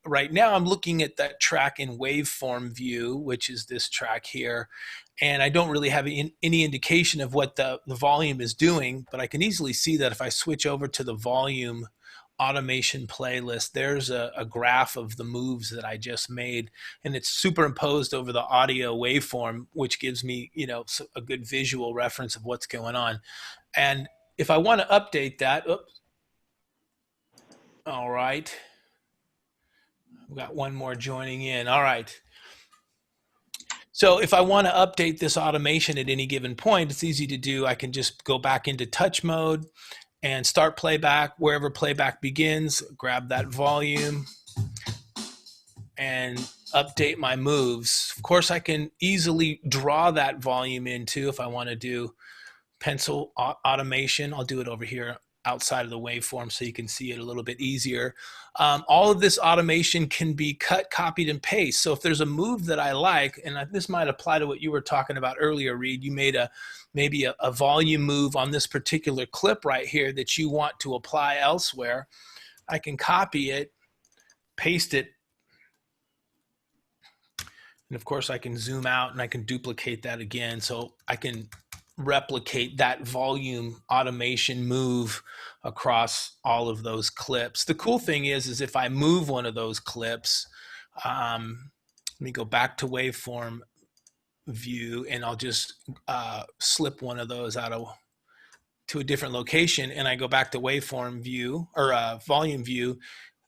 right now I'm looking at that track in waveform view, which is this track here. And I don't really have any indication of what the volume is doing, but I can easily see that if I switch over to the volume automation playlist, there's a graph of the moves that I just made, and it's superimposed over the audio waveform, which gives me, you know, a good visual reference of what's going on. And if I want to update that, oops, all right, we've got one more joining in. All right. So if I want to update this automation at any given point, it's easy to do. I can just go back into touch mode and start playback wherever playback begins, grab that volume and update my moves. Of course, I can easily draw that volume in too if I want to do pencil automation. I'll do it over here outside of the waveform so you can see it a little bit easier. All of this automation can be cut, copied, and paste. So if there's a move that I like, and this might apply to what you were talking about earlier, Reed, you made maybe a volume move on this particular clip right here that you want to apply elsewhere. I can copy it, paste it, and of course I can zoom out and I can duplicate that again. So I can replicate that volume automation move across all of those clips. The cool thing is if I move one of those clips, let me go back to waveform view, and I'll just slip one of those to a different location, and I go back to waveform view or volume view.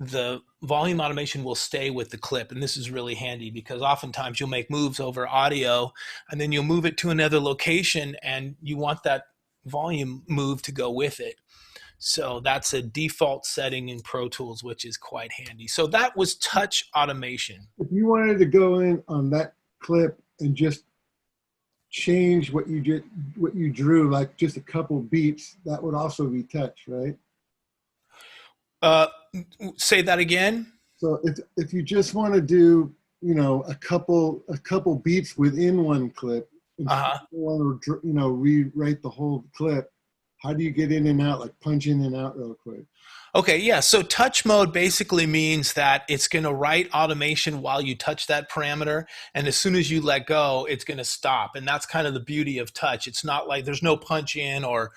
The volume automation will stay with the clip. And this is really handy because oftentimes you'll make moves over audio and then you'll move it to another location and you want that volume move to go with it. So that's a default setting in Pro Tools, which is quite handy. So that was touch automation. If you wanted to go in on that clip and just change what you drew, like just a couple beats, that would also be touch, right? Say that again. So if you just want to do, you know, a couple beats within one clip, and you want to, you know, rewrite the whole clip, how do you get in and out, like punch in and out real quick? Okay, yeah. So touch mode basically means that it's going to write automation while you touch that parameter, and as soon as you let go, it's going to stop. And that's kind of the beauty of touch. It's not like there's no punch in or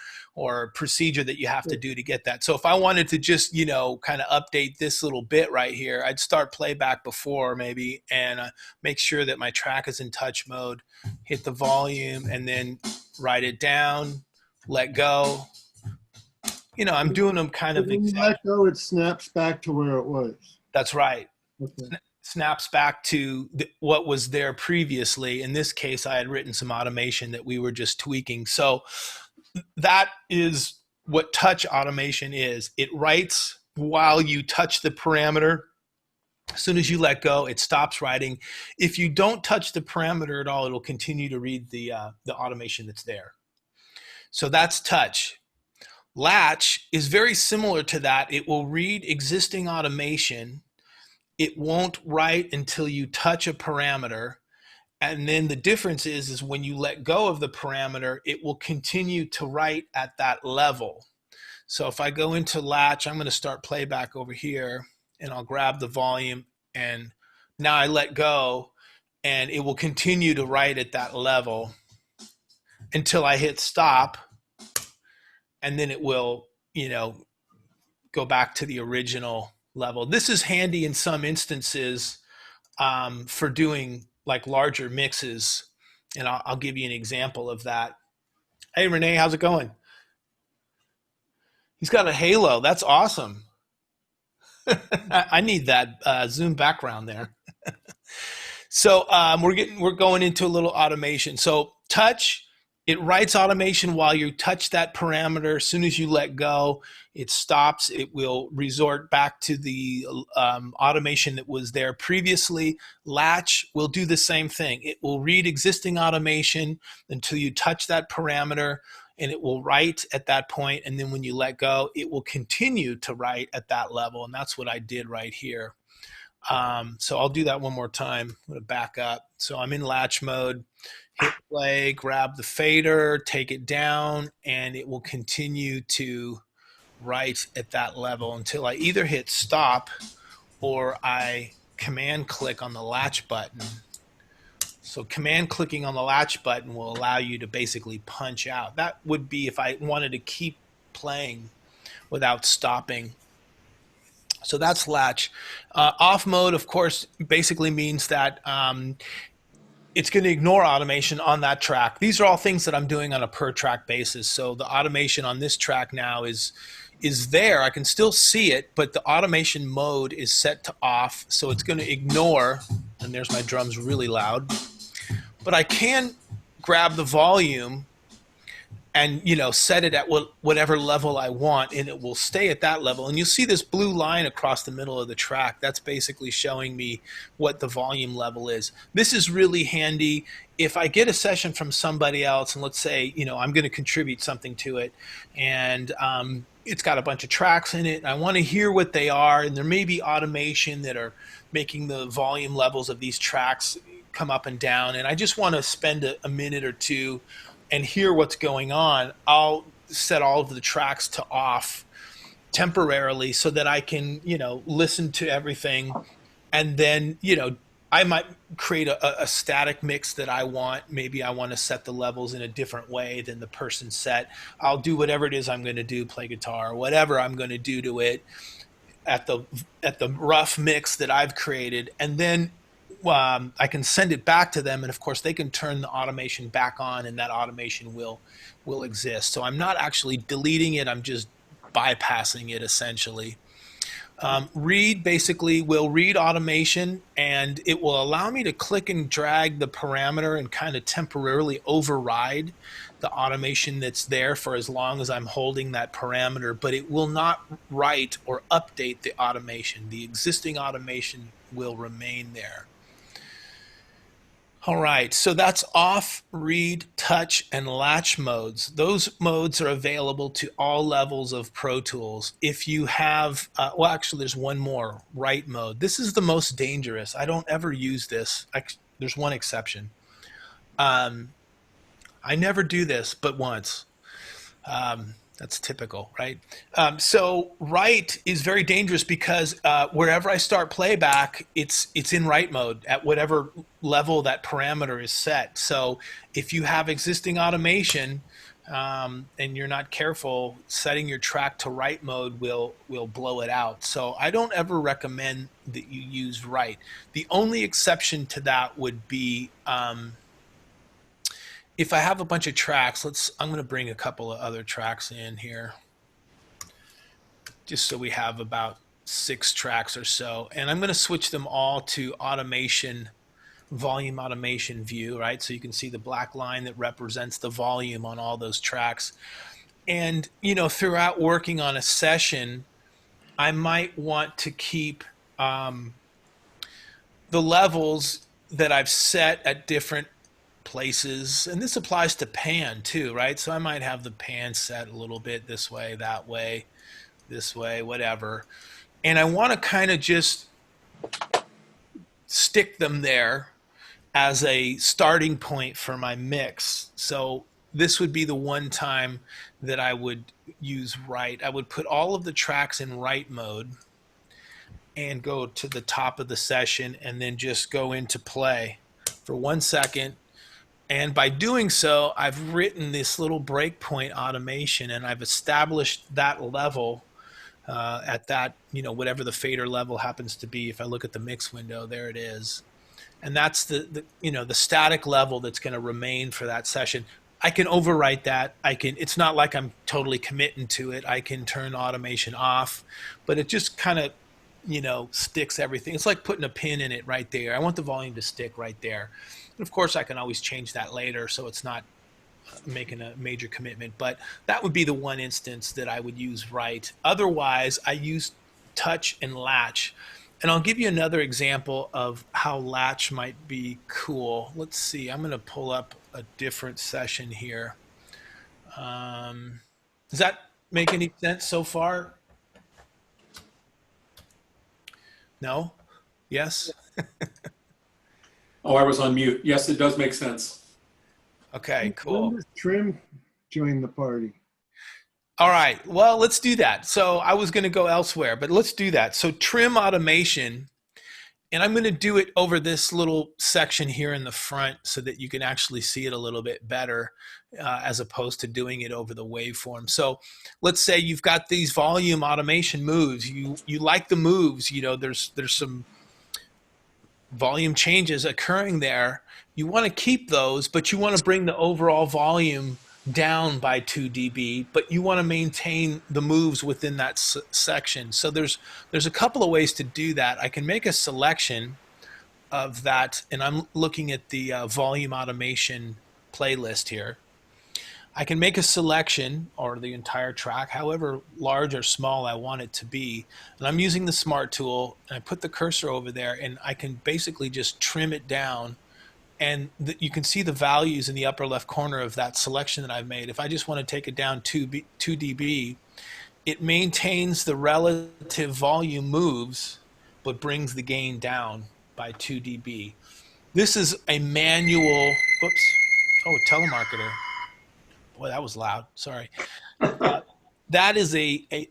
procedure that you have to do to get that. So if I wanted to just, you know, kind of update this little bit right here, I'd start playback before maybe and make sure that my track is in touch mode, hit the volume, and then write it down, let go. You know, I'm doing them kind of. When you let go, it snaps back to where it was. That's right. Okay. Snaps back to what was there previously. In this case, I had written some automation that we were just tweaking. So that is what touch automation is. It writes while you touch the parameter. As soon as you let go, it stops writing. If you don't touch the parameter at all, it'll continue to read the automation that's there. So that's touch. Latch is very similar to that. It will read existing automation. It won't write until you touch a parameter. And then the difference is when you let go of the parameter, it will continue to write at that level. So if I go into Latch, I'm going to start playback over here, and I'll grab the volume, and now I let go, and it will continue to write at that level until I hit stop. And then it will, you know, go back to the original level. This is handy in some instances for doing like larger mixes. And I'll give you an example of that. Hey, Renee, how's it going? He's got a halo. That's awesome. I need that Zoom background there. So we're going into a little automation. So touch. It writes automation while you touch that parameter. As soon as you let go, it stops. It will resort back to the automation that was there previously. Latch will do the same thing. It will read existing automation until you touch that parameter, and it will write at that point. And then when you let go, it will continue to write at that level. And that's what I did right here. So I'll do that one more time. I'm going to back up. So I'm in latch mode. Hit play, grab the fader, take it down, and it will continue to write at that level until I either hit stop or I command click on the latch button. So command clicking on the latch button will allow you to basically punch out. That would be if I wanted to keep playing without stopping. So that's latch. Off mode, of course, basically means that it's going to ignore automation on that track. These are all things that I'm doing on a per track basis. So the automation on this track now is there. I can still see it, but the automation mode is set to off. So it's going to ignore, and there's my drums really loud, but I can grab the volume and set it at whatever level I want, and it will stay at that level. And you'll see this blue line across the middle of the track. That's basically showing me what the volume level is. This is really handy if I get a session from somebody else, and let's say I'm going to contribute something to it, and it's got a bunch of tracks in it, and I want to hear what they are, and there may be automation that are making the volume levels of these tracks come up and down, and I just want to spend a minute or two and hear what's going on. I'll set all of the tracks to off temporarily so that I can, listen to everything. And then, I might create a static mix that I want. Maybe I want to set the levels in a different way than the person set. I'll do whatever it is I'm going to do, play guitar, whatever I'm going to do to it at the rough mix that I've created. And then I can send it back to them, and of course they can turn the automation back on, and that automation will exist. So I'm not actually deleting it, I'm just bypassing it essentially. Read basically will read automation, and it will allow me to click and drag the parameter and kind of temporarily override the automation that's there for as long as I'm holding that parameter, but it will not write or update the automation. The existing automation will remain there. All right, so that's off, read, touch, and latch modes. Those modes are available to all levels of Pro Tools. If you have, well, actually, there's one more, write mode. This is the most dangerous. I don't ever use this. There's one exception. I never do this but once. That's typical, right? So write is very dangerous because wherever I start playback, it's in write mode at whatever level that parameter is set. So if you have existing automation and you're not careful, setting your track to write mode will blow it out. So I don't ever recommend that you use write. The only exception to that would be if I have a bunch of tracks, I'm going to bring a couple of other tracks in here, just so we have about 6 tracks or so. And I'm going to switch them all to automation, volume automation view, right? So you can see the black line that represents the volume on all those tracks. And, throughout working on a session, I might want to keep the levels that I've set at different places, and this applies to pan too, right? So I might have the pan set a little bit this way, that way, this way, whatever, and I want to kind of just stick them there as a starting point for my mix. So this would be the one time that I would use write. I would put all of the tracks in write mode and go to the top of the session and then just go into play for 1 second. And by doing so, I've written this little breakpoint automation, and I've established that level at that, whatever the fader level happens to be. If I look at the mix window, there it is. And that's the static level that's going to remain for that session. I can overwrite that. It's not like I'm totally committing to it. I can turn automation off, but it just kind of, sticks everything. It's like putting a pin in it right there. I want the volume to stick right there. And of course, I can always change that later, so it's not making a major commitment. But that would be the one instance that I would use write. Otherwise, I use touch and latch. And I'll give you another example of how latch might be cool. Let's see. I'm going to pull up a different session here. Does that make any sense so far? No? Yes? Oh, I was on mute. Yes, it does make sense. Okay, cool. When does Trim join the party? All right. Well, let's do that. So I was going to go elsewhere, but let's do that. So trim automation, and I'm going to do it over this little section here in the front so that you can actually see it a little bit better as opposed to doing it over the waveform. So let's say you've got these volume automation moves. You like the moves, you know, there's some volume changes occurring there. You want to keep those, but you want to bring the overall volume down by 2 dB, but you want to maintain the moves within that section. So there's a couple of ways to do that. I can make a selection of that, and I'm looking at the volume automation playlist here. I can make a selection, or the entire track, however large or small I want it to be, and I'm using the Smart tool, and I put the cursor over there, and I can basically just trim it down. And you can see the values in the upper left corner of that selection that I've made. If I just want to take it down 2 dB, it maintains the relative volume moves, but brings the gain down by 2 dB. This is a manual, whoops, oh, telemarketer. Boy, that was loud, sorry. That is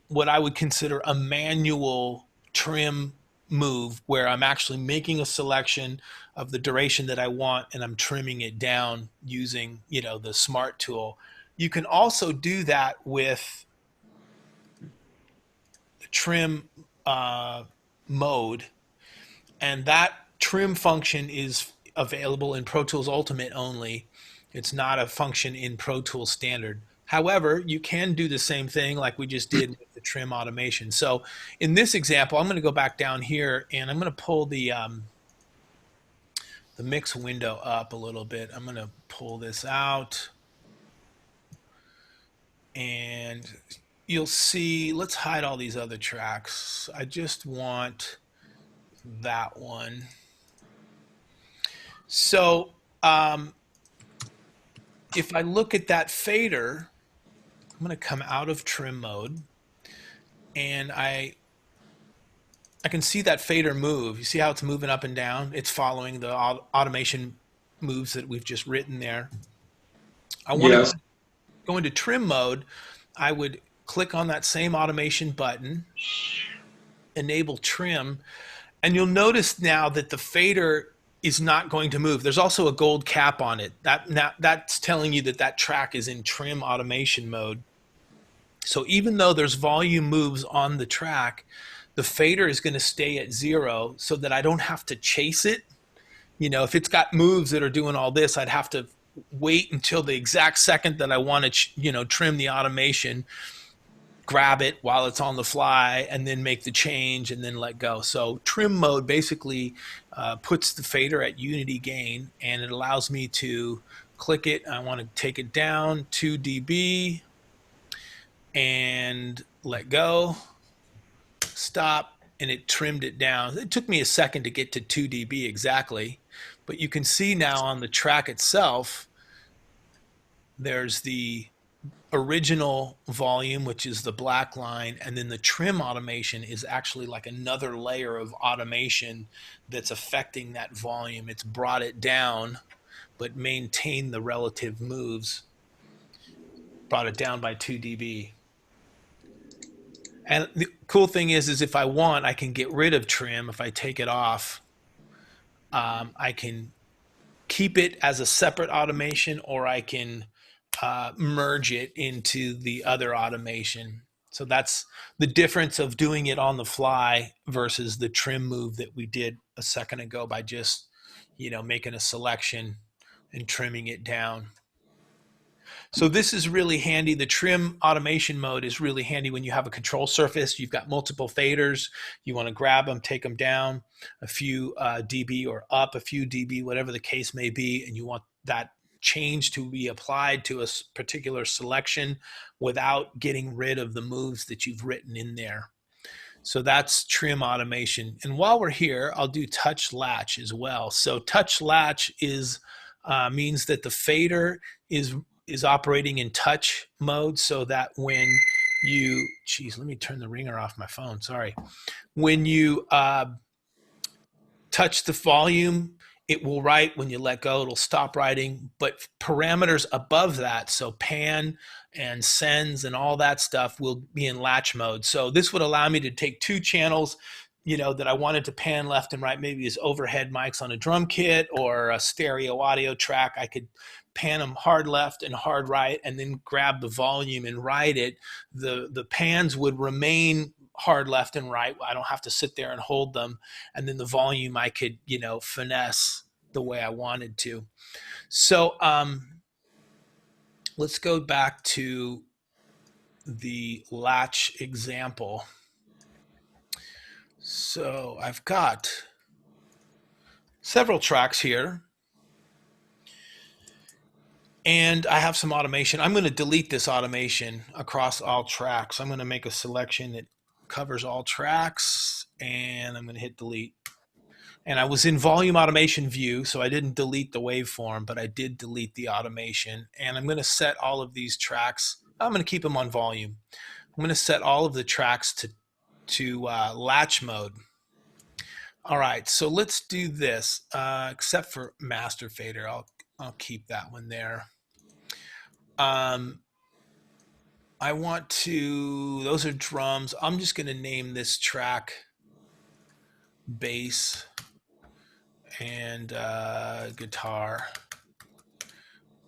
what I would consider a manual trim move where I'm actually making a selection of the duration that I want and I'm trimming it down using, you know, the Smart tool. You can also do that with the trim mode, and that trim function is available in Pro Tools Ultimate only. It's not a function in Pro Tools Standard. However, you can do the same thing like we just did with the trim automation. So in this example, I'm going to go back down here and I'm going to pull the mix window up a little bit. I'm going to pull this out, and you'll see, let's hide all these other tracks. I just want that one. So if I look at that fader, I'm going to come out of trim mode, and I can see that fader move. You see how it's moving up and down? It's following the automation moves that we've just written there. I want to go into trim mode. I would click on that same automation button, enable trim, and you'll notice now that the fader is not going to move. There's also a gold cap on it. That's telling you that that track is in trim automation mode. So even though there's volume moves on the track, the fader is going to stay at 0 so that I don't have to chase it. You know, if it's got moves that are doing all this, I'd have to wait until the exact second that I want to, you know, trim the automation, grab it while it's on the fly, and then make the change and then let go. So trim mode basically puts the fader at unity gain, and it allows me to click it. I want to take it down 2 dB and let go, stop, and it trimmed it down. It took me a second to get to 2 dB exactly, but you can see now on the track itself, there's the original volume, which is the black line, and then the trim automation is actually like another layer of automation that's affecting that volume. It's brought it down, but maintained the relative moves, brought it down by 2 dB. And the cool thing is if I want, I can get rid of trim. If I take it off, I can keep it as a separate automation, or I can merge it into the other automation. So that's the difference of doing it on the fly versus the trim move that we did a second ago by just, you know, making a selection and trimming it down. So this is really handy. The trim automation mode is really handy when you have a control surface. You've got multiple faders. You want to grab them, take them down a few dB or up a few dB, whatever the case may be, and you want that change to be applied to a particular selection without getting rid of the moves that you've written in there. So that's trim automation. And while we're here, I'll do touch latch as well. So touch latch is means that the fader is operating in touch mode, so that when you, geez, let me turn the ringer off my phone, sorry. When you touch the volume, it will write. When you let go, it'll stop writing. But parameters above that, so pan and sends and all that stuff, will be in latch mode. So this would allow me to take 2 channels, that I wanted to pan left and right, maybe as overhead mics on a drum kit or a stereo audio track. I could pan them hard left and hard right, and then grab the volume and write it. The pans would remain hard left and right. I don't have to sit there and hold them. And then the volume I could, finesse the way I wanted to. So let's go back to the latch example. So I've got several tracks here, and I have some automation. I'm going to delete this automation across all tracks. I'm going to make a selection that covers all tracks, and I'm going to hit delete. And I was in volume automation view, so I didn't delete the waveform, but I did delete the automation. And I'm going to set all of these tracks. I'm going to keep them on volume. I'm going to set all of the tracks to latch mode. All right, so let's do this. Except for master fader, I'll keep that one there. I want to, those are drums. I'm just going to name this track bass and guitar.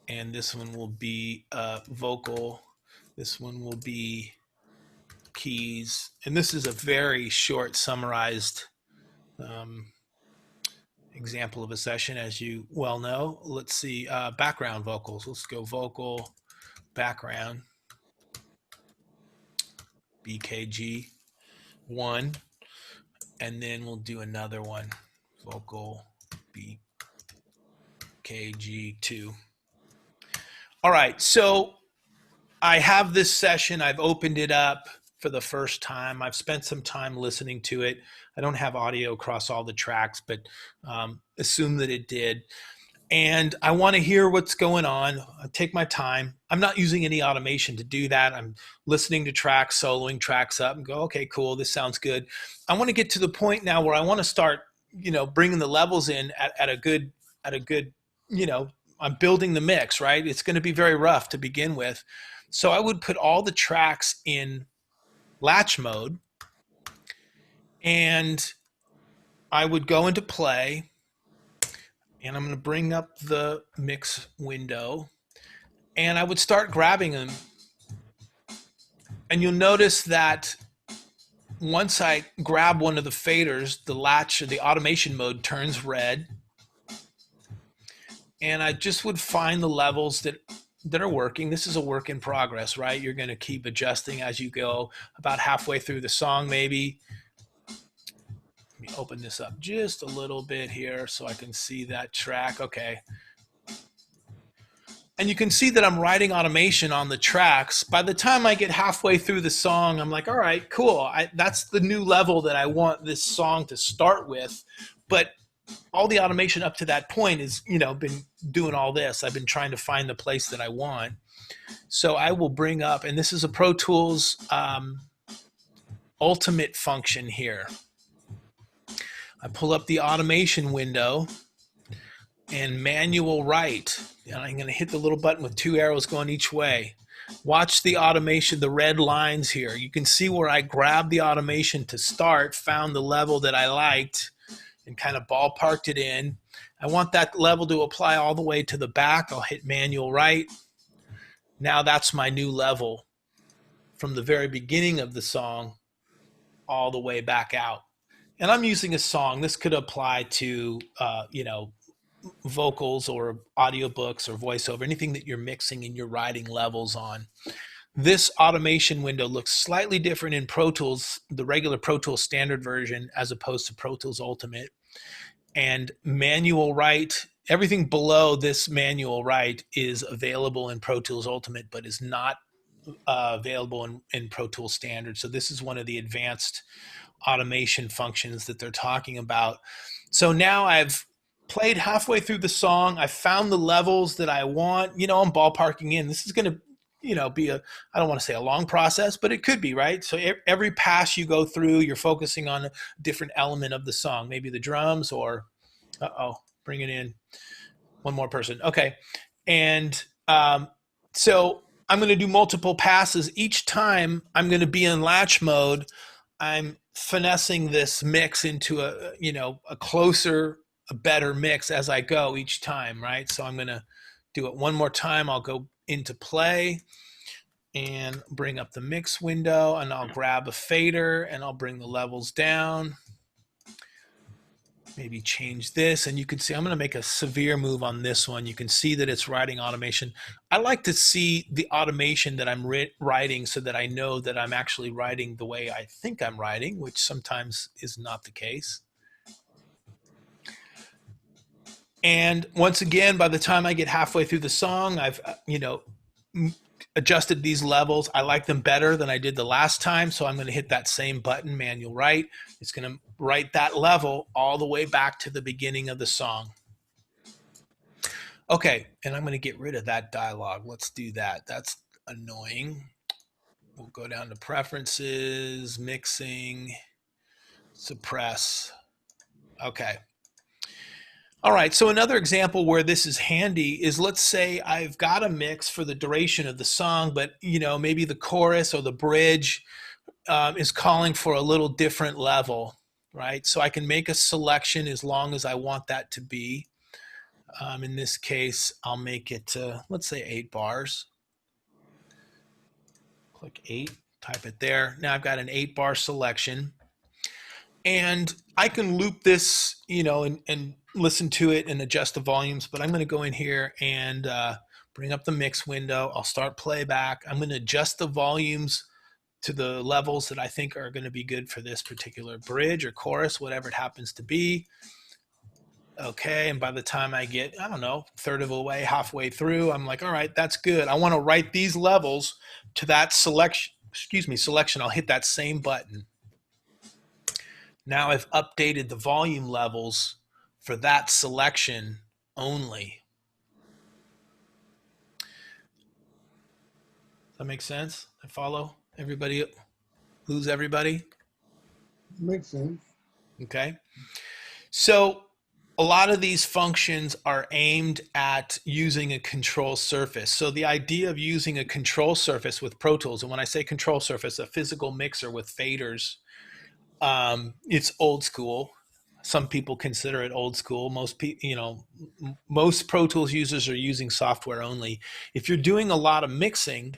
And this one will be vocal. This one will be keys. And this is a very short summarized example of a session, as you well know. Let's see, background vocals. Let's go vocal, background. BKG 1, and then we'll do another one, vocal BKG 2. All right, so I have this session. I've opened it up for the first time. I've spent some time listening to it. I don't have audio across all the tracks, but assume that it did. And I want to hear what's going on. I take my time. I'm not using any automation to do that. I'm listening to tracks, soloing tracks up, and go, okay, cool, this sounds good. I want to get to the point now where I want to start, bringing the levels in at a good, I'm building the mix, right? It's going to be very rough to begin with. So I would put all the tracks in latch mode, and I would go into play. And I'm going to bring up the mix window, and I would start grabbing them. And you'll notice that once I grab one of the faders, the latch or the automation mode turns red. And I just would find the levels that are working. This is a work in progress, right? You're going to keep adjusting as you go. About halfway through the song, maybe. Let me open this up just a little bit here so I can see that track. Okay. And you can see that I'm writing automation on the tracks. By the time I get halfway through the song, I'm like, all right, cool. That's the new level that I want this song to start with. But all the automation up to that point is, been doing all this. I've been trying to find the place that I want. So I will bring up, and this is a Pro Tools Ultimate function here. I pull up the automation window and manual write. And I'm going to hit the little button with 2 arrows going each way. Watch the automation, the red lines here. You can see where I grabbed the automation to start, found the level that I liked, and kind of ballparked it in. I want that level to apply all the way to the back. I'll hit manual write. Now that's my new level from the very beginning of the song all the way back out. And I'm using a song. This could apply to, vocals or audiobooks or voiceover, anything that you're mixing and you're writing levels on. This automation window looks slightly different in Pro Tools, the regular Pro Tools standard version, as opposed to Pro Tools Ultimate. And manual write, everything below this manual write is available in Pro Tools Ultimate, but is not available in Pro Tools Standard. So this is one of the advanced automation functions that they're talking about. So now I've played halfway through the song. I found the levels that I want. I'm ballparking in. This is going to, be I don't want to say a long process, but it could be, right? So every pass you go through, you're focusing on a different element of the song, maybe the drums or, bring it in. One more person. Okay. And so I'm going to do multiple passes. Each time I'm going to be in latch mode. I'm finessing this mix into a closer, a better mix as I go each time, right? So I'm going to do it one more time. I'll go into play and bring up the mix window, and I'll grab a fader and I'll bring the levels down. Maybe change this, and you can see I'm going to make a severe move on this one. You can see that it's writing automation. I like to see the automation that I'm writing so that I know that I'm actually writing the way I think I'm writing, which sometimes is not the case. And once again, by the time I get halfway through the song, I've adjusted these levels. I like them better than I did the last time, so I'm going to hit that same button, manual write. It's going to write that level all the way back to the beginning of the song. Okay, and I'm going to get rid of that dialogue. Let's do that. That's annoying. We'll go down to preferences, mixing, suppress. Okay. All right, so another example where this is handy is, let's say I've got a mix for the duration of the song, but maybe the chorus or the bridge is calling for a little different level, right? So I can make a selection as long as I want that to be. In this case, I'll make it, let's say 8 bars. Click 8, type it there. Now I've got an 8-bar selection. And I can loop this, and listen to it and adjust the volumes, but I'm going to go in here and bring up the mix window. I'll start playback. I'm going to adjust the volumes to the levels that I think are going to be good for this particular bridge or chorus, whatever it happens to be. Okay, and by the time I get, I don't know, third of the way, halfway through, I'm like, all right, that's good. I want to write these levels to that selection. I'll hit that same button. Now I've updated the volume levels for that selection only. Does that make sense? I follow everybody? Lose everybody? Makes sense. Okay. So a lot of these functions are aimed at using a control surface. So the idea of using a control surface with Pro Tools, and when I say control surface, a physical mixer with faders, it's old school. Some people consider it old school. Most Pro Tools users are using software only. If you're doing a lot of mixing,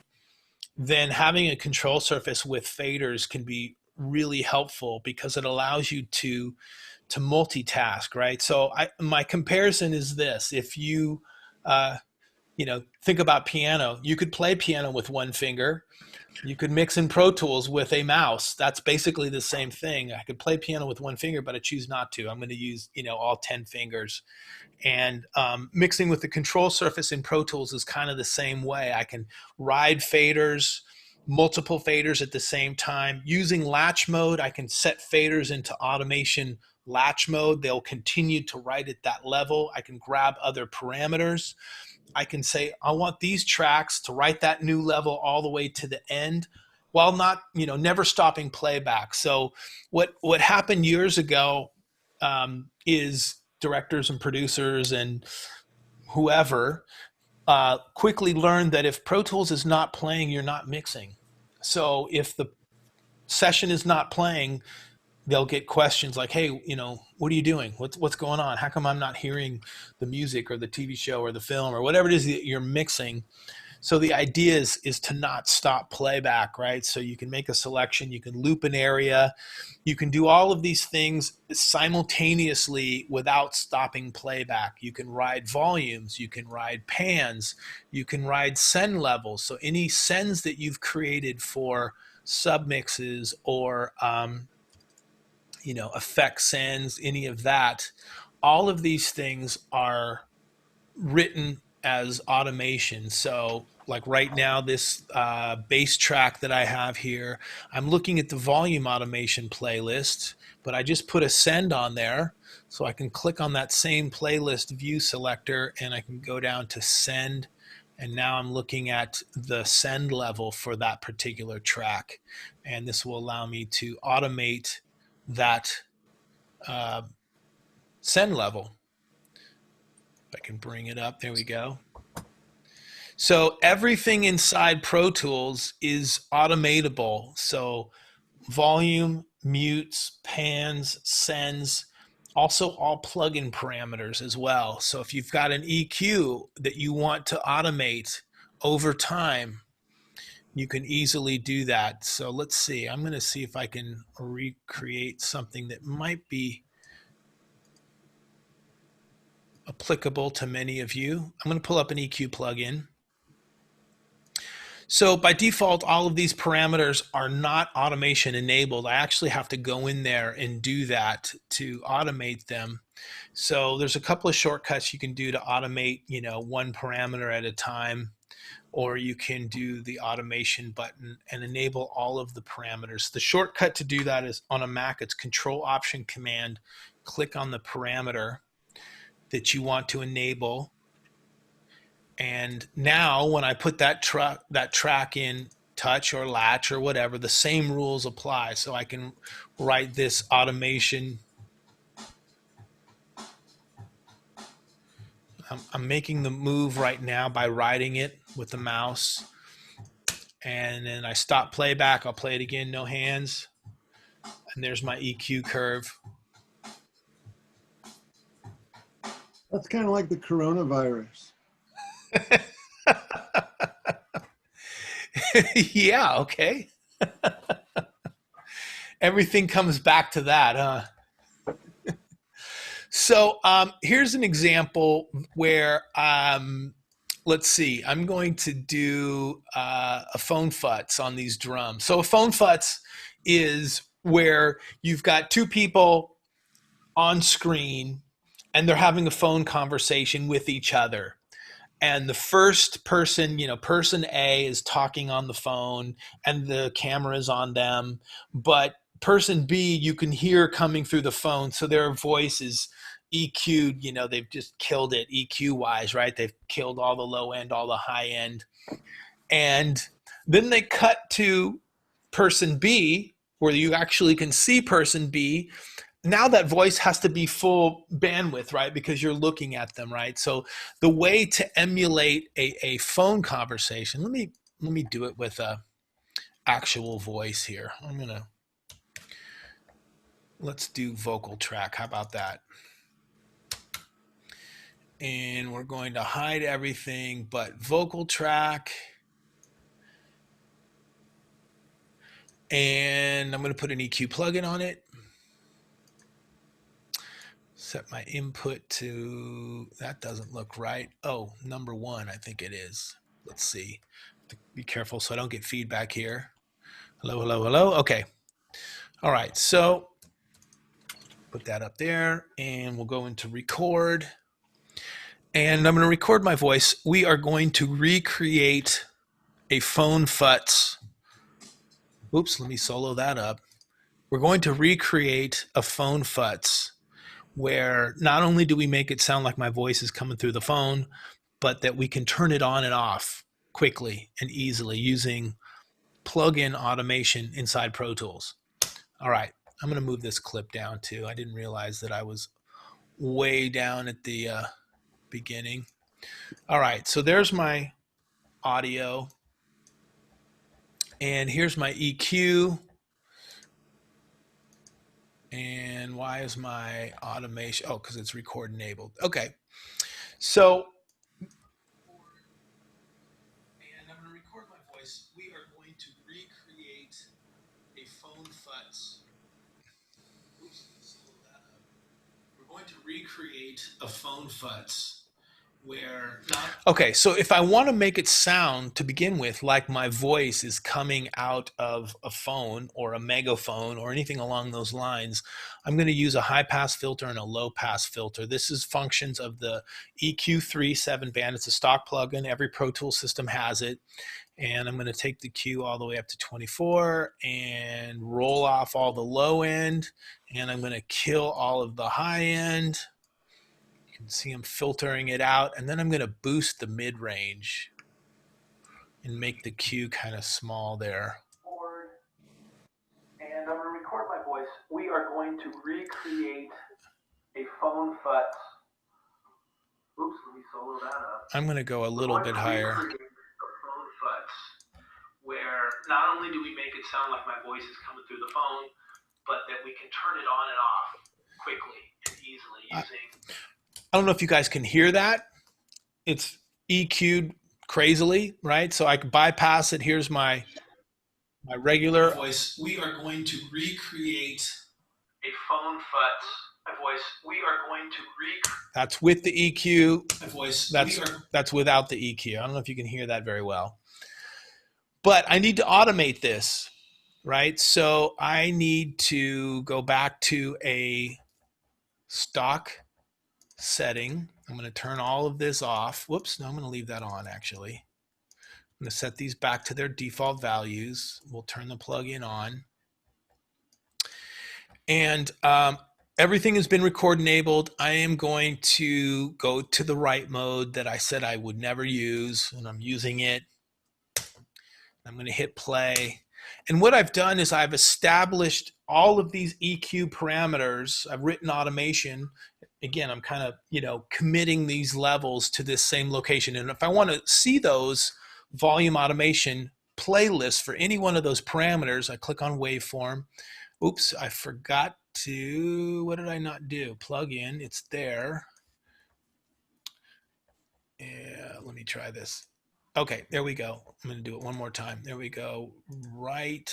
then having a control surface with faders can be really helpful because it allows you to multitask, right? So my comparison is this: if you think about piano, you could play piano with one finger. You could mix in Pro Tools with a mouse. That's basically the same thing. I could play piano with one finger, but I choose not to. I'm going to use, all 10 fingers. And mixing with the control surface in Pro Tools is kind of the same way. I can ride faders, multiple faders at the same time. Using Latch Mode, I can set faders into automation Latch Mode. They'll continue to write at that level. I can grab other parameters. I can say, I want these tracks to write that new level all the way to the end while not, never stopping playback. So what happened years ago is directors and producers and whoever quickly learned that if Pro Tools is not playing, you're not mixing. So if the session is not playing, they'll get questions like, hey, what are you doing? What's going on? How come I'm not hearing the music or the TV show or the film or whatever it is that you're mixing? So the idea is to not stop playback, right? So you can make a selection, you can loop an area, you can do all of these things simultaneously without stopping playback. You can ride volumes, you can ride pans, you can ride send levels. So any sends that you've created for submixes or effect sends, any of that, all of these things are written as automation. So like right now, this bass track that I have here, I'm looking at the volume automation playlist, but I just put a send on there. So I can click on that same playlist view selector and I can go down to send. And now I'm looking at the send level for that particular track. And this will allow me to automate that send level. If I can bring it up, there we go. So everything inside Pro Tools is automatable. So volume, mutes, pans, sends, also all plugin parameters as well. So if you've got an EQ that you want to automate over time, you can easily do that. So let's see, I'm going to see if I can recreate something that might be applicable to many of you. I'm going to pull up an EQ plugin. So by default, all of these parameters are not automation enabled. I actually have to go in there and do that to automate them. So there's a couple of shortcuts you can do to automate, you know, one parameter at a time, or you can do the automation button and enable all of the parameters. The shortcut to do that is on a Mac, it's Control-Option-Command, click on the parameter that you want to enable. And now when I put that track in Touch or Latch or whatever, the same rules apply. So I can write this automation. I'm making the move right now by writing it with the mouse. And then I stop playback. I'll play it again, no hands. And there's my EQ curve. That's kind of like the coronavirus. Yeah, okay. Everything comes back to that, huh? So here's an example where, let's see, I'm going to do a phone futz on these drums. So a phone futz is where you've got two people on screen and they're having a phone conversation with each other. And the first person, you know, person A is talking on the phone and the camera is on them, but person B you can hear coming through the phone, so their voice is EQ'd, you know, they've just killed it EQ wise, right? They've killed all the low end, all the high end. And then they cut to person B where you actually can see person B. Now that voice has to be full bandwidth, right? Because you're looking at them, right? So the way to emulate a phone conversation, let me do it with a actual voice here. Let's do vocal track. How about that? And we're going to hide everything but vocal track. And I'm going to put an EQ plugin on it. Set my input to, that doesn't look right. Oh, number 1, I think it is. Let's see. Be careful so I don't get feedback here. Hello, hello, hello. Okay. All right. So put that up there and we'll go into record. And I'm going to record my voice. We are going to recreate a phone futz. Oops, let me solo that up. We're going to recreate a phone futz where not only do we make it sound like my voice is coming through the phone, but that we can turn it on and off quickly and easily using plug-in automation inside Pro Tools. All right, I'm going to move this clip down too. I didn't realize that I was way down at the beginning. All right, so there's my audio. And here's my EQ. And why is my automation? Oh, because it's record enabled. Okay. So, and I'm going to record my voice. We are going to recreate a phone futz. Oops, slow that up. We're going to recreate a phone futz where not. Okay, so if I want to make it sound to begin with like my voice is coming out of a phone or a megaphone or anything along those lines, I'm going to use a high pass filter and a low pass filter. This is functions of the EQ3 7-band. It's a stock plugin. Every Pro Tools system has it. And I'm going to take the Q all the way up to 24 and roll off all the low end. And I'm going to kill all of the high end. You can see I'm filtering it out. And then I'm going to boost the mid-range and make the Q kind of small there. And I'm going to record my voice. We are going to recreate a phone futz. Oops. I'm going to go a little bit higher. Where not only do we make it sound like my voice is coming through the phone, but that we can turn it on and off quickly and easily using. I don't know if you guys can hear that. It's EQ'd crazily, right? So I can bypass it. Here's my regular voice. We are going to recreate a phone Futz. My voice. We are going to That's with the EQ. My voice. That's without the EQ. I don't know if you can hear that very well. But I need to automate this, right? So I need to go back to a stock setting. I'm going to turn all of this off. Whoops, no, I'm going to leave that on actually. I'm going to set these back to their default values. We'll turn the plugin on. And everything has been record enabled. I am going to go to the write mode that I said I would never use, and I'm using it. I'm going to hit play. And what I've done is I've established all of these EQ parameters. I've written automation. Again, I'm kind of, committing these levels to this same location. And if I want to see those volume automation playlists for any one of those parameters, I click on waveform. Oops, I forgot to, what did I not do? Plug in, it's there. Yeah, let me try this. Okay, there we go. I'm going to do it one more time. There we go. Right.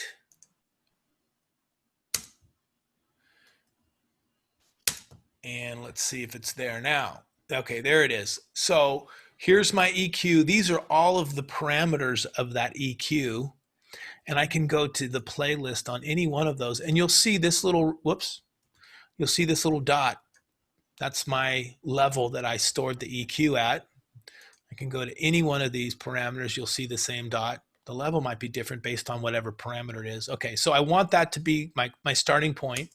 And let's see if it's there now. Okay, there it is. So here's my EQ. These are all of the parameters of that EQ. And I can go to the playlist on any one of those. And you'll see this little, whoops, you'll see this little dot. That's my level that I stored the EQ at. I can go to any one of these parameters. You'll see the same dot. The level might be different based on whatever parameter it is. Okay, so I want that to be my starting point.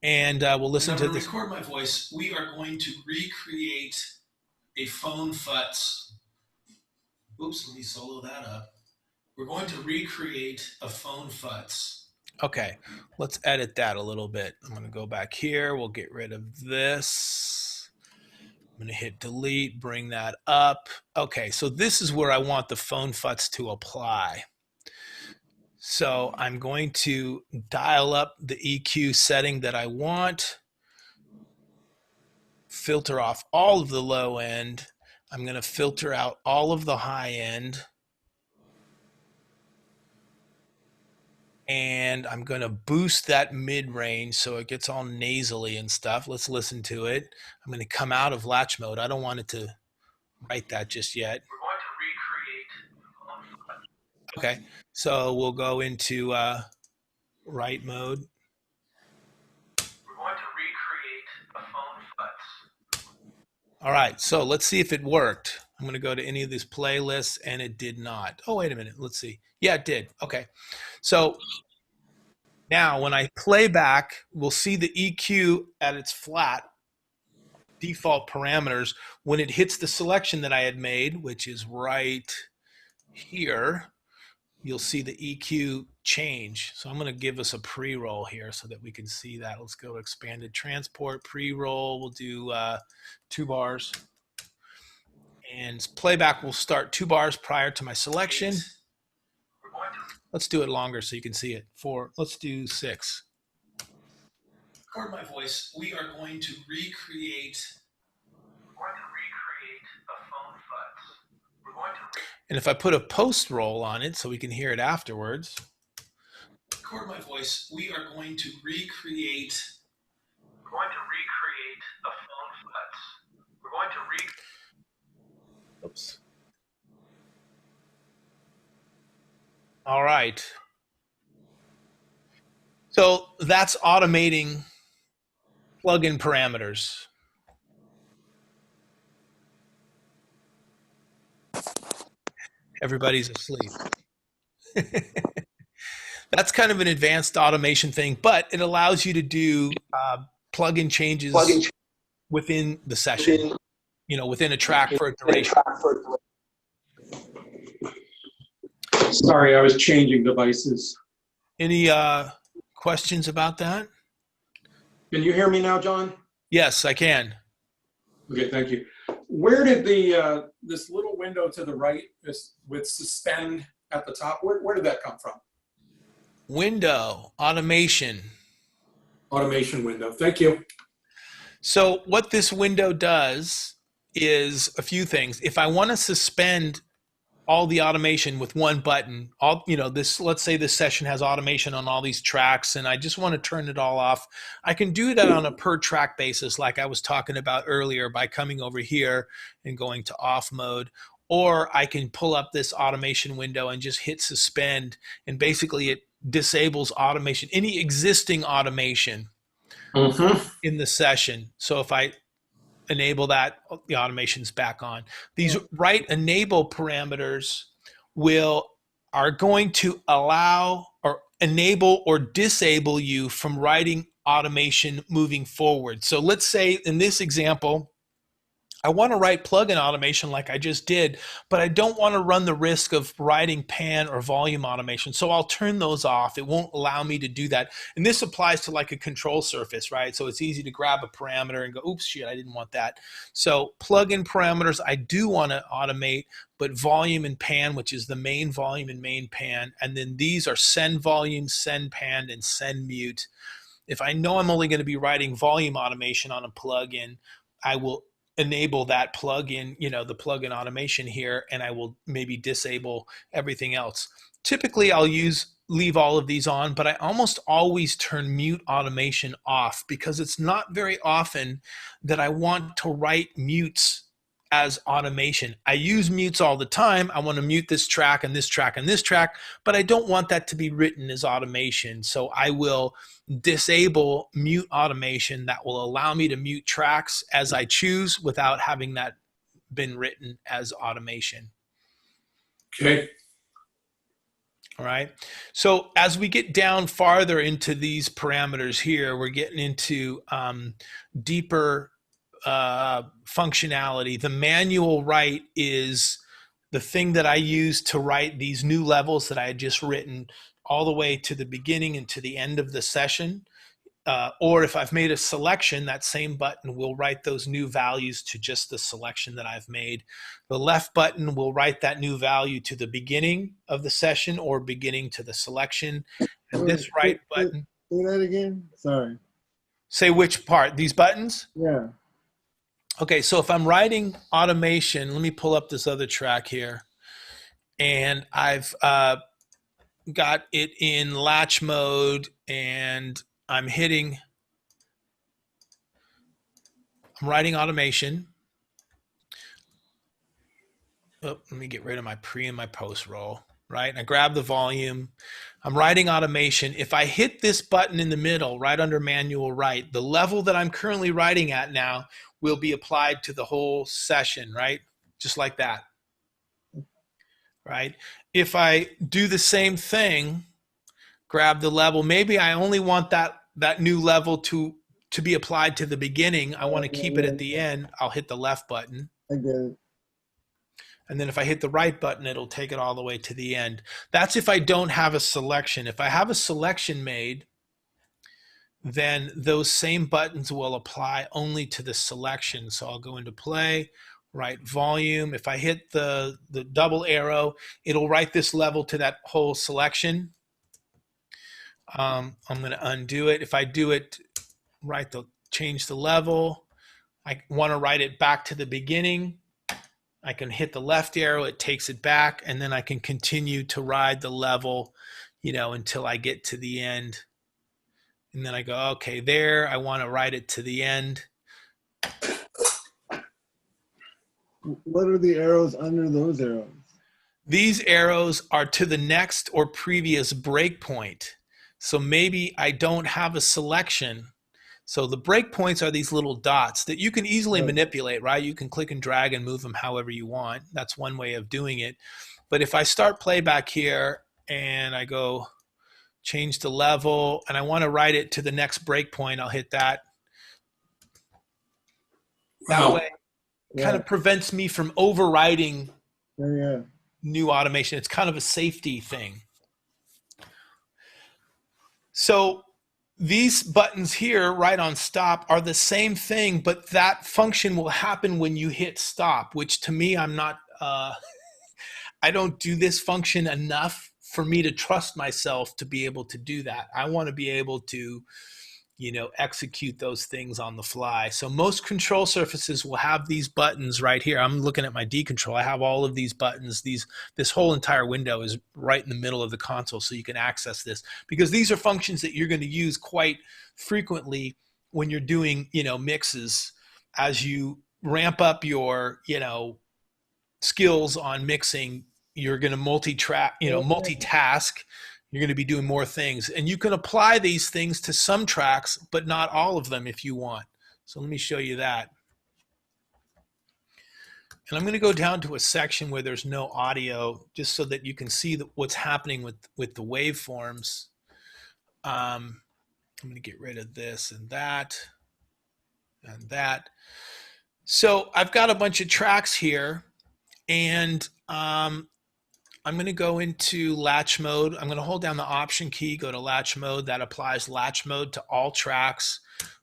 And we'll listen to this. Record my voice. We are going to recreate a phone Futz. Oops, let me solo that up. We're going to recreate a phone Futz. Okay, let's edit that a little bit. I'm going to go back here. We'll get rid of this. I'm going to hit delete, bring that up. Okay, so this is where I want the phone Futz to apply. So I'm going to dial up the EQ setting that I want, filter off all of the low end. I'm going to filter out all of the high end. And I'm going to boost that mid-range so it gets all nasally and stuff. Let's listen to it. I'm going to come out of latch mode. I don't want it to write that just yet. We're going to recreate. Okay, so we'll go into write mode. We're going to recreate a phone Futz. All right, so let's see if it worked. I'm going to go to any of these playlists, and it did not. Oh, wait a minute. Let's see. Yeah, it did. Okay. So now when I play back, we'll see the EQ at its flat default parameters. When it hits the selection that I had made, which is right here, you'll see the EQ change. So I'm going to give us a pre-roll here so that we can see that. Let's go to expanded transport, pre-roll. We'll do 2 bars. And playback will start 2 bars prior to my selection. Let's do it longer so you can see it. 4, let's do 6. Record my voice. We are going to recreate. We're going to recreate a phone Futz. We're going to. And if I put a post roll on it so we can hear it afterwards. Record my voice. We are going to recreate. We're going to recreate a phone Futz. We're going to recreate. Oops. All right. So that's automating plugin parameters. Everybody's asleep. That's kind of an advanced automation thing, but it allows you to do plugin changes within the session, within a track for a duration. Sorry, I was changing devices. Any questions about that? Can you hear me now, John? Yes, I can. Okay, thank you. Where did the this little window to the right with suspend at the top, where did that come from? Window, automation. Automation window. Thank you. So what this window does is a few things. If I want to suspend all the automation with one button, let's say this session has automation on all these tracks and I just want to turn it all off, I can do that on a per track basis like I was talking about earlier by coming over here and going to off mode. Or I can pull up this automation window and just hit suspend, and basically it disables automation, any existing automation in the session. So if I enable that, the automation's back on. These write enable parameters are going to allow or enable or disable you from writing automation moving forward. So let's say in this example, I want to write plugin automation like I just did, but I don't want to run the risk of writing pan or volume automation. So I'll turn those off. It won't allow me to do that. And this applies to like a control surface, right? So it's easy to grab a parameter and go, oops, shit, I didn't want that. So plugin parameters, I do want to automate, but volume and pan, which is the main volume and main pan. And then these are send volume, send pan, and send mute. If I know I'm only going to be writing volume automation on a plugin, I will enable that plugin, the plugin automation here, and I will maybe disable everything else. Typically, I'll leave all of these on, but I almost always turn mute automation off because it's not very often that I want to write mutes as automation. I use mutes all the time. I want to mute this track and this track and this track, but I don't want that to be written as automation. So I will disable mute automation that will allow me to mute tracks as I choose without having that been written as automation. Okay. All right. So as we get down farther into these parameters here, we're getting into deeper functionality. The manual write is the thing that I use to write these new levels that I had just written all the way to the beginning and to the end of the session. Or if I've made a selection, that same button will write those new values to just the selection that I've made. The left button will write that new value to the beginning of the session or beginning to the selection. And this right button. Say that again? Sorry. Say which part? These buttons? Yeah. Okay, so if I'm writing automation, let me pull up this other track here. And I've got it in latch mode and I'm writing automation. Oh, let me get rid of my pre and my post roll, right? And I grab the volume. I'm writing automation. If I hit this button in the middle, right under manual write, the level that I'm currently writing at now will be applied to the whole session, right? Just like that, right? If I do the same thing, grab the level, maybe I only want that new level to be applied to the beginning. I want to keep it at the end. I'll hit the left button. I get it. And then if I hit the right button, it'll take it all the way to the end. That's if I don't have a selection. If I have a selection made, then those same buttons will apply only to the selection. So I'll go into play, write volume. If I hit the double arrow, it'll write this level to that whole selection. I'm going to undo it. If I do it, change the level. I want to write it back to the beginning. I can hit the left arrow, it takes it back, and then I can continue to ride the level, until I get to the end. And then I go, okay, there, I want to write it to the end. What are the arrows under those arrows? These arrows are to the next or previous breakpoint. So maybe I don't have a selection. So the breakpoints are these little dots that you can easily manipulate, right? You can click and drag and move them however you want. That's one way of doing it. But if I start playback here and I go change the level and I want to write it to the next breakpoint, I'll hit that. That way it kind of prevents me from overriding new automation. It's kind of a safety thing. So these buttons here, right on stop, are the same thing, but that function will happen when you hit stop, which to me, I'm not, I don't do this function enough for me to trust myself to be able to do that. I want to be able to, execute those things on the fly. So most control surfaces will have these buttons right here. I'm looking at my D control. I have all of these buttons. This whole entire window is right in the middle of the console, so you can access this, because these are functions that you're going to use quite frequently when you're doing, mixes. As you ramp up your, skills on mixing, you're going to multitask. You're going to be doing more things, and you can apply these things to some tracks, but not all of them if you want. So let me show you that. And I'm going to go down to a section where there's no audio, just so that you can see what's happening with the waveforms. I'm going to get rid of this and that and that. So I've got a bunch of tracks here, and I'm going to go into latch mode. I'm going to hold down the option key, go to latch mode. That applies latch mode to all tracks.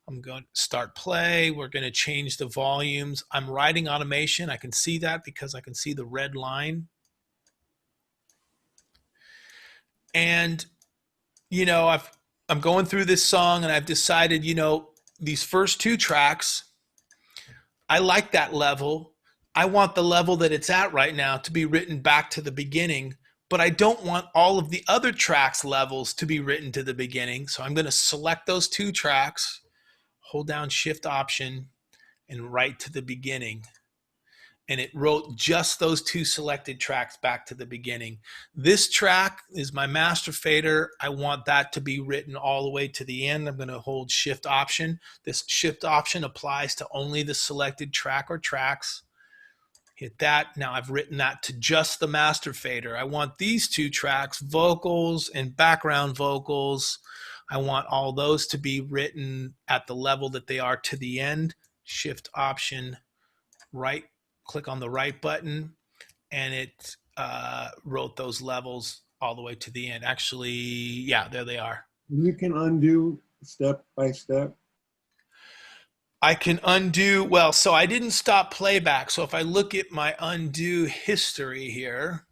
I'm going to start play. We're going to change the volumes. I'm writing automation. I can see that because I can see the red line. And, I'm going through this song, and I've decided, these first two tracks, I like that level. I want the level that it's at right now to be written back to the beginning, but I don't want all of the other tracks levels to be written to the beginning. So I'm going to select those two tracks, hold down Shift Option, and write to the beginning. And it wrote just those two selected tracks back to the beginning. This track is my master fader. I want that to be written all the way to the end. I'm going to hold Shift Option. This Shift Option applies to only the selected track or tracks. Hit that. Now I've written that to just the master fader. I want these two tracks, vocals and background vocals, I want all those to be written at the level that they are to the end. Shift Option, right, click on the right button, and it wrote those levels all the way to the end. Actually, yeah, there they are. You can undo step by step. I can undo, well, so I didn't stop playback. So if I look at my undo history here,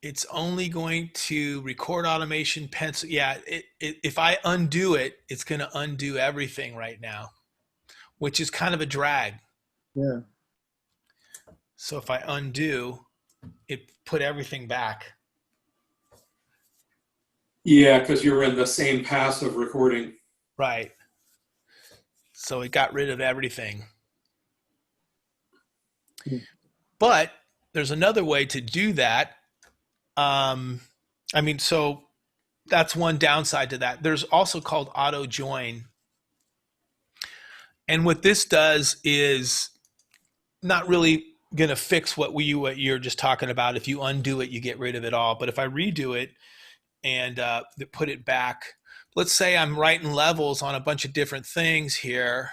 it's only going to record automation pencil. Yeah, if I undo it, it's going to undo everything right now, which is kind of a drag. Yeah. So if I undo, it put everything back. Yeah, because you're in the same pass of recording. Right. So it got rid of everything. But there's another way to do that. So that's one downside to that. There's also called AutoJoin. And what this does is not really going to fix what you're just talking about. If you undo it, you get rid of it all. But if I redo it and put it back, let's say I'm writing levels on a bunch of different things here,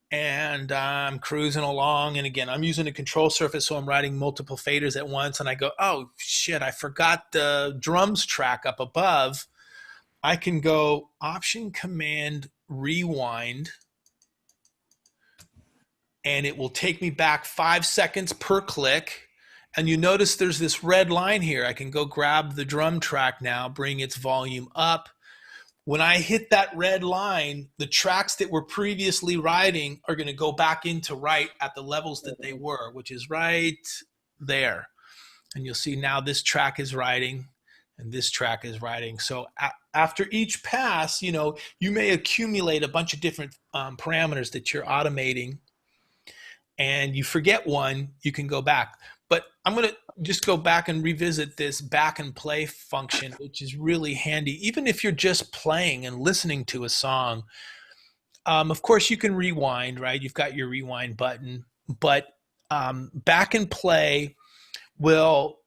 and I'm cruising along. And again, I'm using a control surface, so I'm writing multiple faders at once. And I go, oh, shit, I forgot the drums track up above. I can go Option Command Rewind, and it will take me back 5 seconds per click. And you notice there's this red line here. I can go grab the drum track now, bring its volume up. When I hit that red line, the tracks that were previously writing are going to go back into write at the levels that they were, which is right there. And you'll see now this track is writing and this track is writing. So after each pass, you may accumulate a bunch of different parameters that you're automating, and you forget one, you can go back. But I'm going to just go back and revisit this back and play function, which is really handy, even if you're just playing and listening to a song. Of course, you can rewind, right? You've got your rewind button, but back and play will,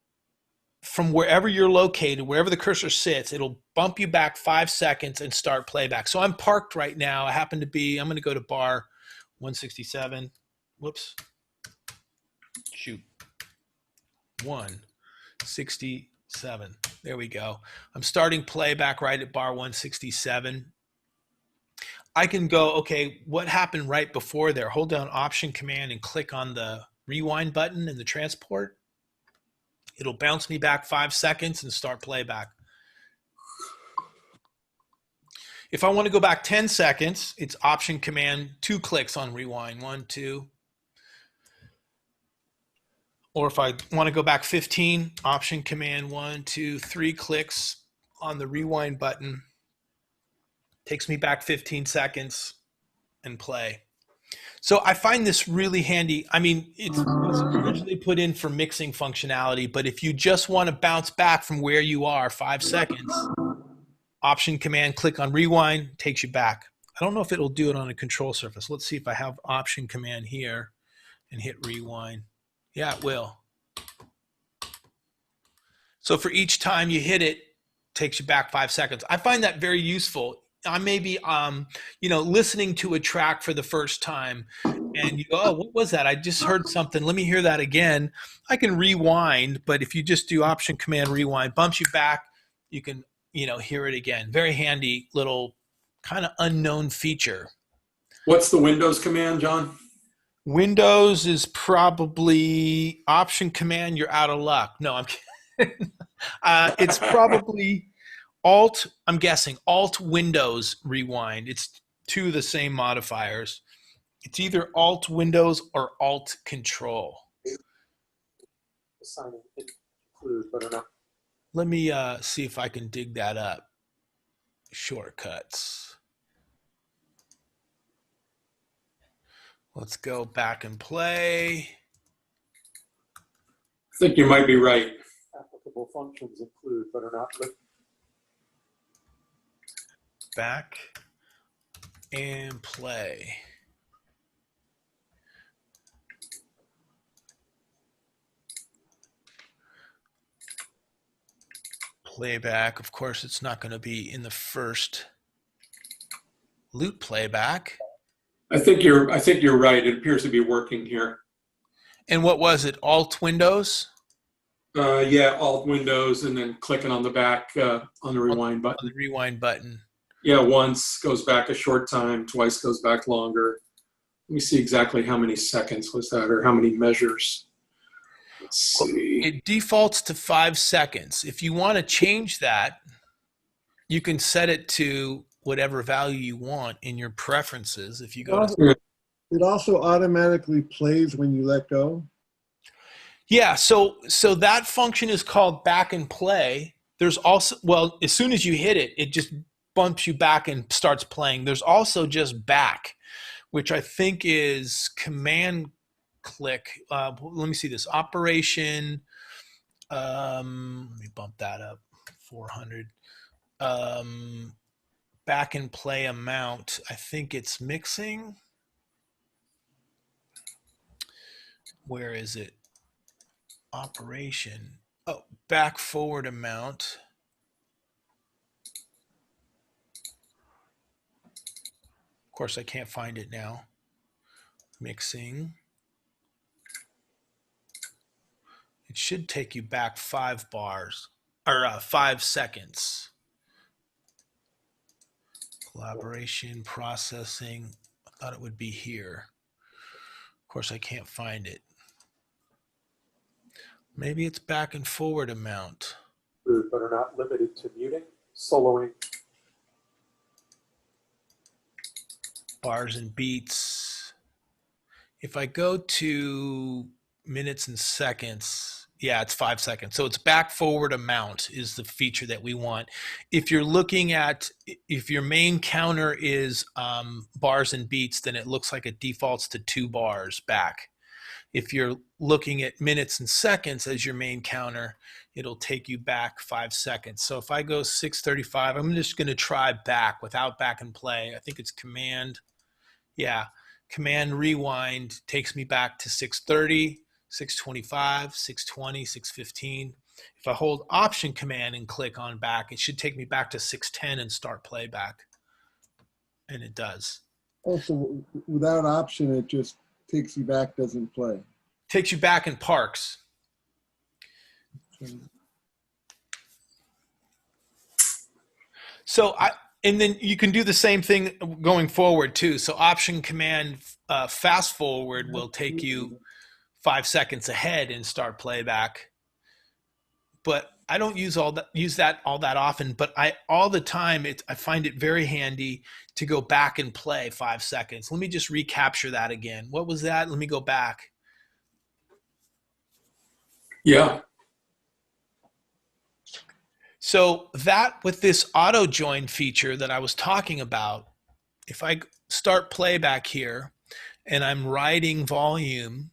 from wherever you're located, wherever the cursor sits, it'll bump you back 5 seconds and start playback. So I'm parked right now. I'm going to go to bar 167. Whoops. Shoot. 167. There we go. I'm starting playback right at bar 167. I can go, okay, what happened right before there? Hold down Option Command and click on the rewind button in the transport. It'll bounce me back 5 seconds and start playback. If I want to go back 10 seconds, it's Option Command, 2 clicks on rewind, 1, 2. Or if I want to go back 15, Option Command, 1, 2, 3 clicks on the rewind button. Takes me back 15 seconds and play. So I find this really handy. I mean, it was originally put in for mixing functionality, but if you just want to bounce back from where you are 5 seconds, Option Command, click on rewind, takes you back. I don't know if it'll do it on a control surface. Let's see if I have Option Command here and hit rewind. Yeah, it will. So for each time you hit it, takes you back 5 seconds. I find that very useful. I may be, listening to a track for the first time and you go, oh, what was that? I just heard something. Let me hear that again. I can rewind, but if you just do Option Command rewind, bumps you back, you can, hear it again. Very handy little kind of unknown feature. What's the Windows command, John? Windows is probably Option Command, you're out of luck. No, I'm kidding. It's probably Alt, I'm guessing, Alt Windows rewind. It's 2 of the same modifiers. It's either Alt Windows or Alt Control. Let me see if I can dig that up. Shortcuts. Let's go back and play. I think you might be right. Applicable functions include, but are not listed. Back and play. Playback, of course, it's not going to be in the first loop playback. I think you're right. It appears to be working here. And what was it? Alt Windows? Yeah, Alt Windows and then clicking on the back on the rewind button. On the rewind button. Yeah, once goes back a short time, twice goes back longer. Let me see exactly how many seconds was that or how many measures. Let's see. It defaults to 5 seconds. If you want to change that, you can set it to whatever value you want in your preferences. If you go to it also automatically plays when you let go. Yeah, so that function is called back and play. There's also, well, as soon as you hit it, it just bumps you back and starts playing. There's also just back, which I think is command click. Let me see this. Operation, let me bump that up, 400. Back and play amount, I think it's mixing. Where is it? Operation. Oh, back forward amount. Of course, I can't find it now. Mixing. It should take you back 5 bars or 5 seconds. Collaboration, processing. I thought it would be here. Of course, I can't find it. Maybe it's back and forward amount. But are not limited to muting, soloing. Bars and beats. If I go to minutes and seconds, yeah, it's 5 seconds. So it's back forward amount is the feature that we want. If you're looking at, if your main counter is bars and beats, then it looks like it defaults to 2 bars back. If you're looking at minutes and seconds as your main counter, it'll take you back 5 seconds. So if I go 635, I'm just going to try back without back and play. I think it's command. Yeah, command rewind takes me back to 630, 625, 620, 615. If I hold Option Command and click on back, it should take me back to 610 and start playback. And it does. Also, without Option, it just takes you back, doesn't play. Takes you back and parks. So and then you can do the same thing going forward too. So Option Command fast forward will take you 5 seconds ahead and start playback. But I don't use that all that often, but all the time I find it very handy to go back and play 5 seconds. Let me just recapture that again. What was that? Let me go back. Yeah. So that with this AutoJoin feature that I was talking about, if I start playback here and I'm writing volume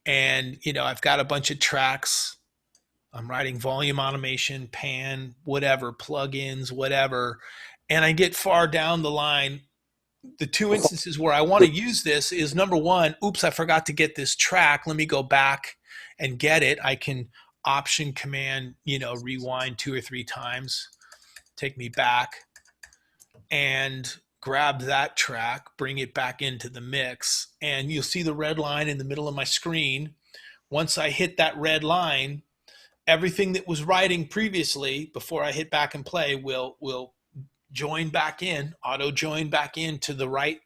and, I've got a bunch of tracks, I'm writing volume automation, pan, whatever, plugins, whatever, and I get far down the line, the two instances where I want to use this is number one, oops, I forgot to get this track. Let me go back and get it. I can Option Command, rewind 2 or 3 times, take me back and grab that track, bring it back into the mix. And you'll see the red line in the middle of my screen. Once I hit that red line, everything that was writing previously before I hit back and play will join back in, auto join back into the right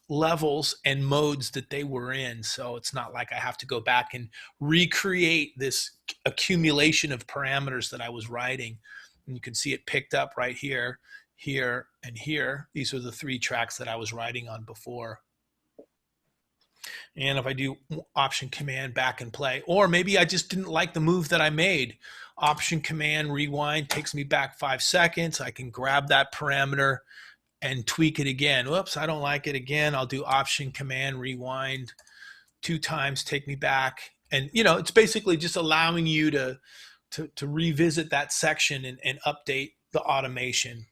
levels and modes that they were in. So it's not like I have to go back and recreate this accumulation of parameters that I was writing. And you can see it picked up right here, here, and here. These are the 3 tracks that I was writing on before. And if I do Option Command back and play, or maybe I just didn't like the move that I made, Option Command rewind takes me back 5 seconds. I can grab that parameter and tweak it again. Whoops, I don't like it again. I'll do Option Command rewind 2 times, take me back. And it's basically just allowing you to revisit that section and update the automation.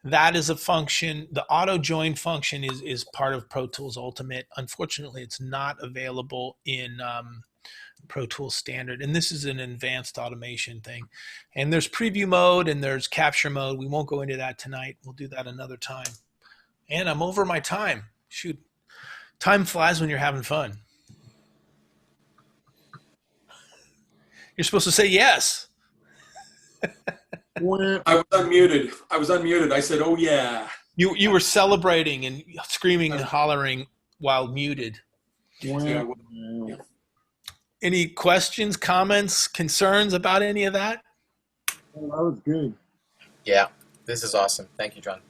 That is a function. The AutoJoin function is part of Pro Tools Ultimate. Unfortunately, it's not available in Pro Tools Standard. And this is an advanced automation thing. And there's preview mode and there's capture mode. We won't go into that tonight. We'll do that another time. And I'm over my time. Shoot. Time flies when you're having fun. You're supposed to say yes. I was unmuted. I said, oh, yeah. You were celebrating and screaming and hollering while muted. Yeah. Any questions, comments, concerns about any of that? Well, that was good. Yeah, this is awesome. Thank you, John.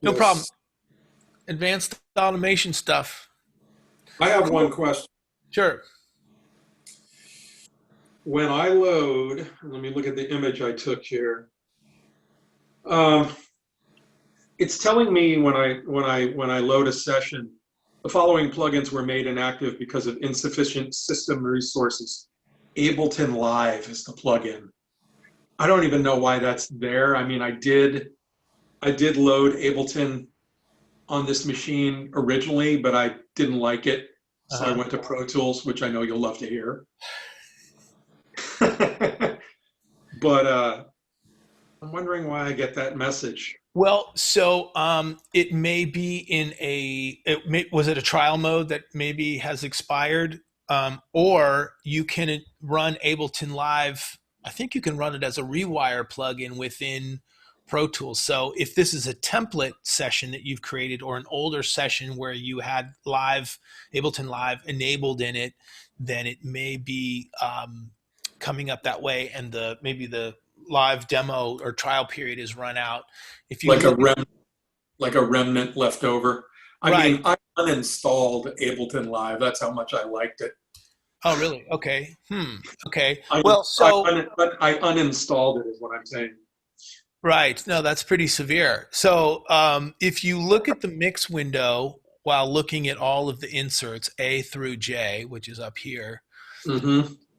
No problem. Advanced automation stuff. I have one question. Sure. When I load, let me look at the image I took here. It's telling me when I load a session, the following plugins were made inactive because of insufficient system resources. Ableton Live is the plugin. I don't even know why that's there. I mean, I did load Ableton on this machine originally, but I didn't like it. So I went to Pro Tools, which I know you'll love to hear. But I'm wondering why I get that message. Well, so it may be in was it a trial mode that maybe has expired? Or you can run Ableton Live. I think you can run it as a rewire plugin within Pro Tools. So if this is a template session that you've created or an older session where you had Ableton Live enabled in it, then it may be coming up that way, and maybe the live demo or trial period is run out. If you like a remnant left over. I mean, I uninstalled Ableton Live. That's how much I liked it. Oh, really? Okay. Okay. I uninstalled it is what I'm saying. Right. No, that's pretty severe. So if you look at the mix window while looking at all of the inserts, A through J, which is up here,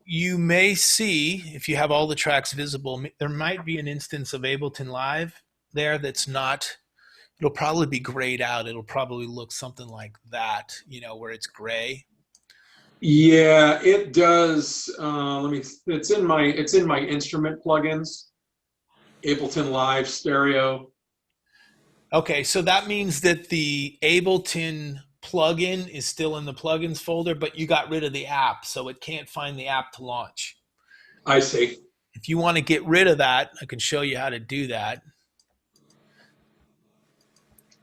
you may see, if you have all the tracks visible, there might be an instance of Ableton Live there that's not, it'll probably be grayed out. It'll probably look something like that, where it's gray. Yeah, it does. It's in my instrument plugins, Ableton Live Stereo. Okay, so that means that the Ableton plugin is still in the plugins folder, but you got rid of the app, so it can't find the app to launch. I see. If you want to get rid of that, I can show you how to do that.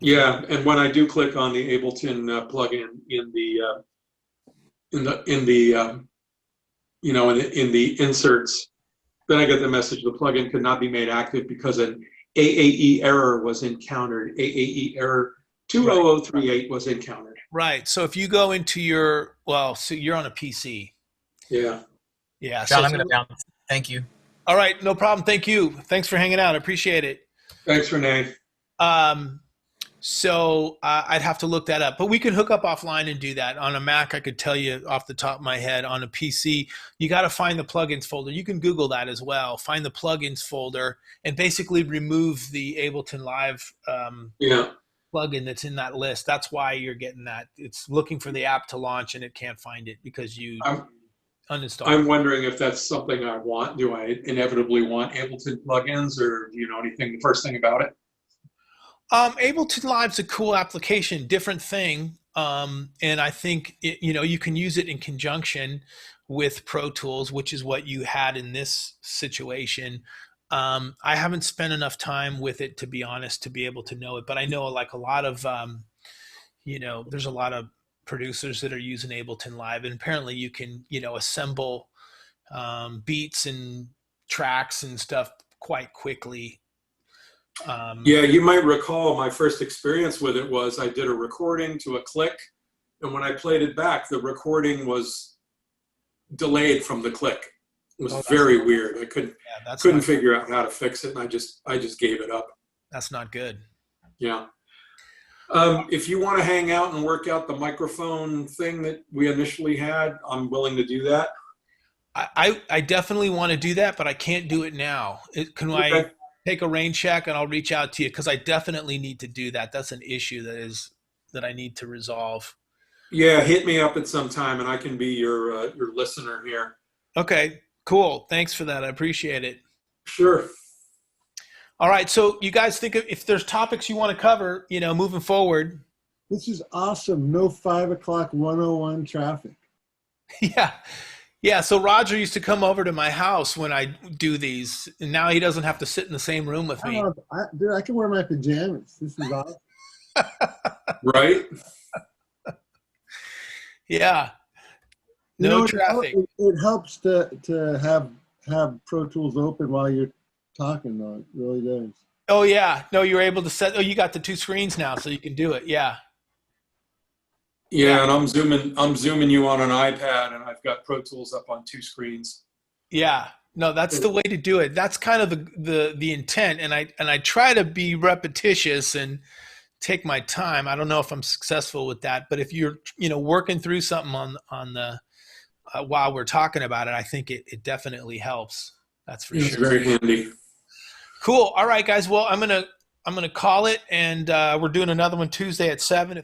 Yeah, and when I do click on the Ableton plugin in the inserts, then I get the message the plugin could not be made active because an AAE error was encountered. AAE error 20038 was encountered. Right. So if you go into so you're on a PC. Yeah. Yeah. John, I'm going to bounce. Thank you. All right. No problem. Thank you. Thanks for hanging out. I appreciate it. Thanks, Renee. So I'd have to look that up, but we can hook up offline and do that. On a Mac, I could tell you off the top of my head. On a PC, you got to find the plugins folder. You can Google that as well. Find the plugins folder and basically remove the Ableton Live plugin that's in that list. That's why you're getting that. It's looking for the app to launch and it can't find it because you uninstalled. I'm wondering if that's something I want. Do I inevitably want Ableton plugins, or do you know anything, the first thing about it? Ableton Live's a cool application, different thing. And I think, you can use it in conjunction with Pro Tools, which is what you had in this situation. I haven't spent enough time with it, to be honest, to be able to know it. But I know like a lot of, there's a lot of producers that are using Ableton Live. And apparently you can, assemble beats and tracks and stuff quite quickly. Yeah, you might recall my first experience with it was I did a recording to a click, and when I played it back, the recording was delayed from the click. It was very weird. I couldn't figure out how to fix it, and I just gave it up. That's not good. Yeah. If you want to hang out and work out the microphone thing that we initially had, I'm willing to do that. I definitely want to do that, but I can't do it now. I take a rain check and I'll reach out to you, because I definitely need to do that. That's an issue that I need to resolve. Yeah, hit me up at some time and I can be your listener here. Okay, cool. Thanks for that. I appreciate it. Sure. All right. So you guys think if there's topics you want to cover, moving forward. This is awesome. No 5 o'clock 101 traffic. Yeah. Yeah, so Roger used to come over to my house when I do these, and now he doesn't have to sit in the same room with me. Dude, I can wear my pajamas. This is awesome. Right? Yeah. No traffic. It helps to have Pro Tools open while you're talking, though. It really does. Oh, yeah. No, you're able to you got the 2 screens now, so you can do it. Yeah. Yeah, and I'm zooming you on an iPad, and I've got Pro Tools up on 2 screens. Yeah, no, that's the way to do it. That's kind of the intent, and I try to be repetitious and take my time. I don't know if I'm successful with that, but if you're working through something on the while we're talking about it, I think it definitely helps. That's for sure. It's very handy. Cool. All right, guys. Well, I'm gonna call it, and we're doing another one Tuesday at 7.